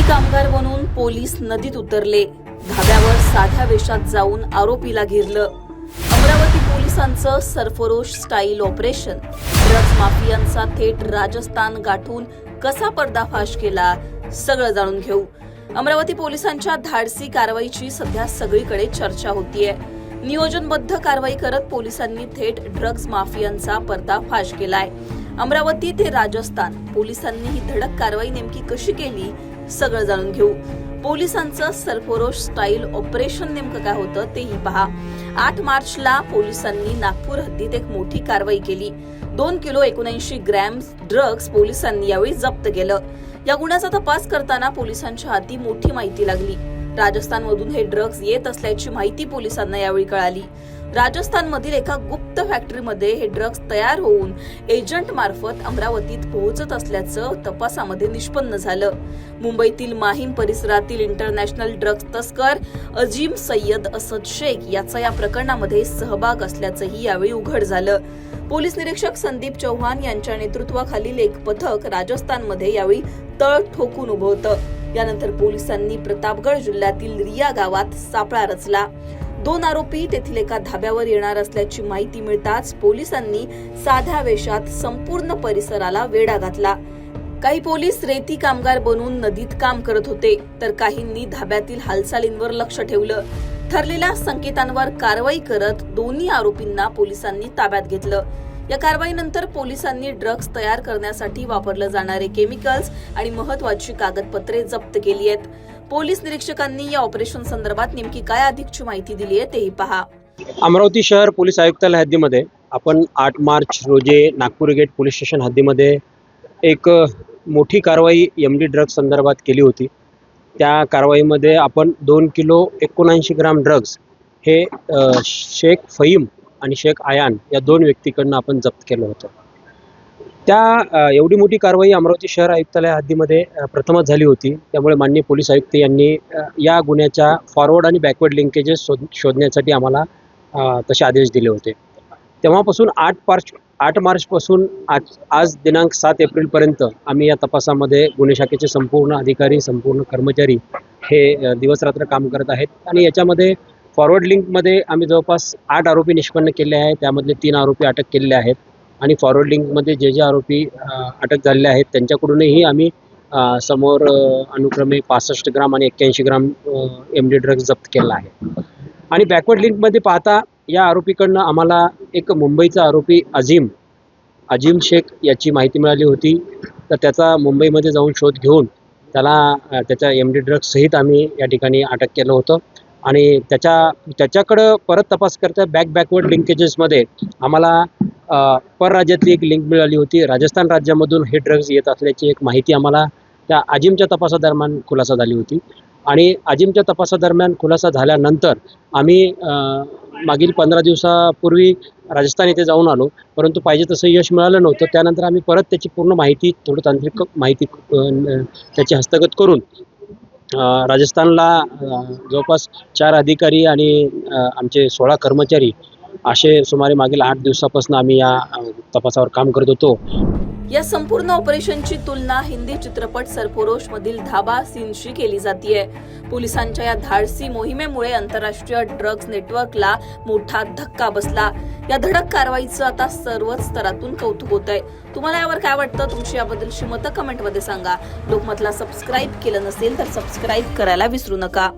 कामगार बनून पोलीस नदीत उतरले. धाब्यावर साध्या वेशात जाऊन आरोपीला घेरलं. अमरावती पोलिसांचं सरफरोश स्टाईल ऑपरेशन. ड्रग्ज माफियांचा थेट राजस्थान गाठून कसा पर्दाफाश केला, सगळं जाणून घेऊ. अमरावती पोलिसांच्या धाडसी कारवाईची सध्या सगळीकडे चर्चा होतीये. नियोजनबद्ध कारवाई करत पोलिसांनी थेट ड्रग्ज माफियांचा पर्दाफाश केलाय. अमरावती ते राजस्थान पोलिसांनी ही धडक कारवाई नेमकी कशी केली, सगळं जाणून घेऊ. पोलिसांचं सरफरोश स्टाईल ऑपरेशन नेमकं काय होतं तेही पहा. 8 मार्चला पोलिसांनी नागपूर हद्दीत एक मोठी कारवाई केली. 2 किलो 79 ग्रॅम ड्रग्ज पोलिसांनी यावेळी जप्त केलं. या गुन्ह्याचा तपास करताना पोलिसांच्या हाती मोठी माहिती लागली. राजस्थानमधून हे ड्रग्ज येत असल्याची माहिती पोलिसांना यावेळी कळाली. राजस्थानमधील एका गुप्त फॅक्टरीमध्ये हे ड्रग्ज तयार होऊन एजंट मार्फत अमरावतीत पोहोचत असल्याचं तपासामध्ये निष्पन्न झालं. मुंबईतील माहीम परिसरातील इंटरनॅशनल ड्रग्ज तस्कर अजीम सय्यद असद शेख याचा या प्रकरणामध्ये सहभाग असल्याचंही यावेळी उघड झालं. पोलीस निरीक्षक संदीप चौहान यांच्या नेतृत्वाखालील एक पथक राजस्थानमध्ये यावेळी तळ ठोकून उभं होतं. यानंतर पोलिसांनी प्रतापगड जिल्ह्यातील रिया गावात सापळा रचला. 2 आरोपी तेथील एका धाब्यावर येणार असल्याची माहिती मिळताच पोलिसांनी साध्या वेशात संपूर्ण परिसराला वेढा घातला. काही पोलीस रेती कामगार बनून नदीत काम करत होते, तर काहींनी धाब्यातील हालचालींवर लक्ष ठेवलं. ठरलेल्या संकेतांवर कारवाई करत दोन्ही आरोपींना पोलिसांनी ताब्यात घेतलं. या कारवाईनंतर पोलिसांनी ड्रग्ज तयार करण्यासाठी वापरलं जाणारे केमिकल्स आणि महत्वाची कागदपत्रे जप्त केली आहेत. पोलीस निरीक्षकांनी या ऑपरेशन संदर्भात नेमकी काय अधिकची माहिती दिली आहे तेही पहा. अमरावती शहर पोलीस आयुक्तालय हद्दीमध्ये आपण 8 मार्च रोजी नागपूर गेट पोलीस स्टेशन हद्दीमध्ये एक मोठी कारवाई एमडी ड्रग्ज संदर्भात केली होती. त्या कारवाईमध्ये आपण 2 किलो 79 ग्राम ड्रग्ज हे शेख फहीम आणि शेख आयान या 2 व्यक्तीकडनं आपण जप्त केलं होतं. त्या एवढी मोठी कारवाई अमरावती शहर आयुक्तालय हद्दीमध्ये प्रथमच झाली होती. त्यामुळे माननीय पोलीस आयुक्त यांनी या गुन्ह्याच्या फॉरवर्ड आणि बॅकवर्ड लिंकेजेस शोधण्यासाठी आम्हाला तसे आदेश दिले होते. तेव्हापासून 8 मार्चपासून आज दिनांक 7 एप्रिलपर्यंत आम्ही या तपासामध्ये गुन्हे शाखेचे संपूर्ण अधिकारी, संपूर्ण कर्मचारी हे दिवसरात्र काम करत आहेत. आणि याच्यामध्ये फॉरवर्ड लिंकमध्ये आम्ही जवळपास 8 आरोपी निष्पन्न केले आहेत. त्यामधले 3 आरोपी अटक केलेले आहेत. आणि फॉरवर्ड लिंकमध्ये जे आरोपी अटक झालेले आहेत त्यांच्याकडूनही आम्ही समोर अनुक्रमे 65 ग्राम आणि 81 ग्राम एमडी ड्रग्ज जप्त केला आहे. आणि बॅकवर्ड लिंकमध्ये पाहता या आरोपीकडनं आम्हाला एक मुंबईचा आरोपी अजीम शेख याची माहिती मिळाली होती. तर त्याचा मुंबईमध्ये जाऊन शोध घेऊन त्याच्या एमडी ड्रग्ज सहित आम्ही या ठिकाणी अटक केलं होतं. आणि त्याच्याकडं परत तपास करता बॅकवर्ड लिंकेजेसमध्ये आम्हाला परराज्यातली एक लिंक मिळाली होती. राजस्थान राज्यामधून हे ड्रग्ज येत असल्याची एक माहिती आम्हाला त्या अजीमच्या तपासादरम्यान खुलासा झाली होती. आणि अजीमच्या तपासादरम्यान खुलासा झाल्यानंतर आम्ही मागील 15 दिवसापूर्वी राजस्थान येथे जाऊन आलो, परंतु पाहिजे तसं यश मिळालं नव्हतं. त्यानंतर आम्ही परत त्याची पूर्ण माहिती, थोडं तांत्रिक माहिती त्याची हस्तगत करून राजस्थानला जवळपास 4 अधिकारी आणि आमचे 16 कर्मचारी असे सुमारे मागील 8 दिवसापासून आम्ही या तपासावर काम करत होतो. या संपूर्ण ऑपरेशनची तुलना हिंदी चित्रपट सरफरोश मधील धाबा सीनशी केली जातीये. पोलिसांच्या या धाडसी मोहिमेमुळे आंतरराष्ट्रीय ड्रग्ज नेटवर्कला मोठा धक्का बसला. या धडक कारवाईचं आता सर्वच स्तरातून कौतुक होत आहे. तुम्हाला यावर काय वाटतं? तुमची याबद्दलची मतं कमेंटमध्ये सांगा. लोकमतला सबस्क्राईब केलं नसेल तर सबस्क्राईब करायला विसरू नका.